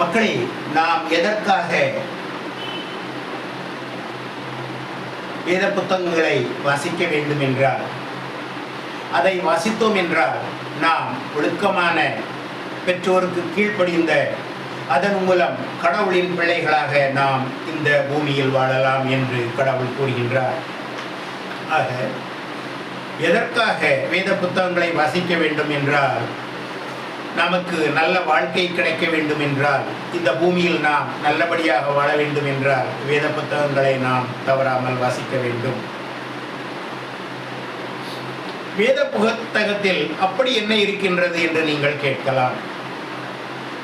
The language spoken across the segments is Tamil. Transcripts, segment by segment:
மக்களே, நாம் எதற்காக வேத புத்தகங்களை வாசிக்க வேண்டும் என்றால், அதை வாசித்தோம் என்றால் நாம் ஒழுக்கமான, பெற்றோருக்கு கீழ்ப்படிந்த, அதன் மூலம் கடவுளின் பிள்ளைகளாக நாம் இந்த பூமியில் வாழலாம் என்று கடவுள் கூறுகின்றார். ஆக எதற்காக வேத புத்தகங்களை வாசிக்க வேண்டும் என்றால், நமக்கு நல்ல வாழ்க்கை கிடைக்க வேண்டும் என்றால், இந்த பூமியில் நாம் நல்லபடியாக வாழ வேண்டும் என்றால் வேத புத்தகங்களை நாம் தவறாமல் வாசிக்க வேண்டும். வேத புத்தகத்தில் அப்படி என்ன இருக்கின்றது என்று நீங்கள் கேட்கலாம்.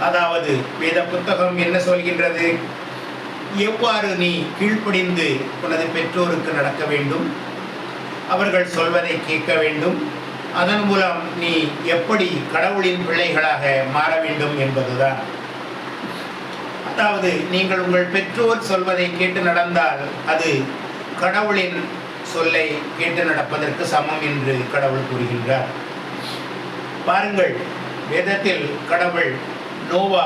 அதாவது வேத புத்தகம் என்ன சொல்கின்றது? எவ்வாறு நீ கீழ்ப்படிந்து உனது பெற்றோருக்கு நடக்க வேண்டும், அவர்கள் சொல்வதை கேட்க வேண்டும், அதன் மூலம் நீ எப்படி கடவுளின் பிள்ளைகளாக மாற வேண்டும் என்பதுதான். அதாவது நீங்கள் உங்கள் பெற்றோர் சொல்வதை கேட்டு நடந்தால் அது கடவுளின் சொல்லை கேட்டு நடப்பதற்கு சமம் என்று கடவுள் கூறுகின்றார். பாருங்கள், வேதத்தில் கடவுள் நோவா,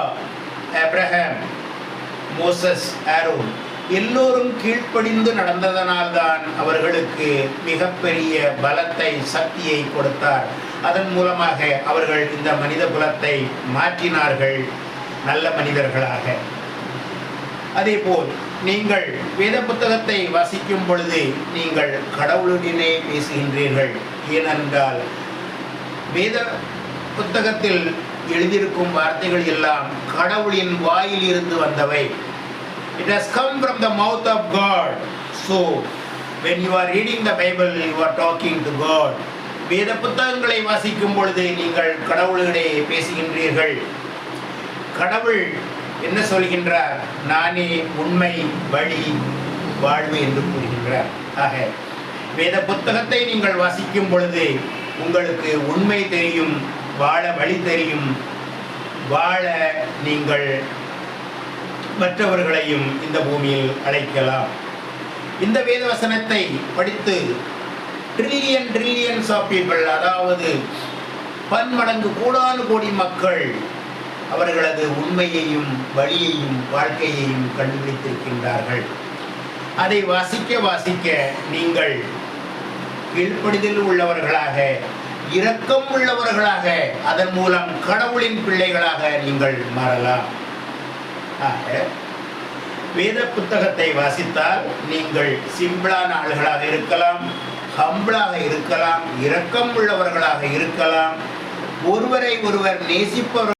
ஆபிரகாம், மோசஸ், ஆரோன் எல்லோரும் கீழ்ப்படிந்து நடந்ததனால்தான் அவர்களுக்கு மிகப்பெரிய பலத்தை, சக்தியை கொடுத்தார். அதன் மூலமாக அவர்கள் இந்த மனித குலத்தை மாற்றினார்கள் நல்ல மனிதர்களாக. அதேபோல் நீங்கள் வேத புத்தகத்தை வாசிக்கும் பொழுது நீங்கள் கடவுளுடனே பேசுகின்றீர்கள். ஏனென்றால் வேத புத்தகத்தில் எழுதியிருக்கும் வார்த்தைகள் எல்லாம் கடவுளின் வாயில் இருந்து வந்தவை. It has come from the mouth of God. So, when you are reading the Bible, you are talking to God. வேத புத்தகங்களை வாசிக்கும் பொழுது நீங்கள் கடவுளிடையே பேசுகின்றீர்கள். கடவுள் என்ன சொல்கின்றார்? நானே உண்மை, வழி, வாழ்வு என்று கூறுகின்றார். ஆக வேத புத்தகத்தை நீங்கள் வாசிக்கும் பொழுது உங்களுக்கு உண்மை தெரியும், வாழ வழி தெரியும், வாழ நீங்கள் மற்றவர்களையும் இந்த பூமியில் அழைக்கலாம். இந்த வேத வசனத்தை படித்து ட்ரில்லியன்ஸ் ஆஃப் பீப்பிள், அதாவது பன்மடங்கு கோடானு கோடி மக்கள் அவர்களது உண்மையையும் வழியையும் வாழ்க்கையையும் கண்டுபிடித்திருக்கின்றார்கள். அதை வாசிக்க வாசிக்க நீங்கள் கீழ்ப்படிதல் உள்ளவர்களாக, இரக்கம் உள்ளவர்களாக, அதன் மூலம் கடவுளின் பிள்ளைகளாக நீங்கள் மாறலாம். ஆக வேத புத்தகத்தை வாசித்தால் நீங்கள் சிம்பிளான ஆள்களாக இருக்கலாம், ஹம்பிளாக இருக்கலாம், இரக்கம் உள்ளவர்களாக இருக்கலாம், ஒருவரை ஒருவர் நேசிப்பவர்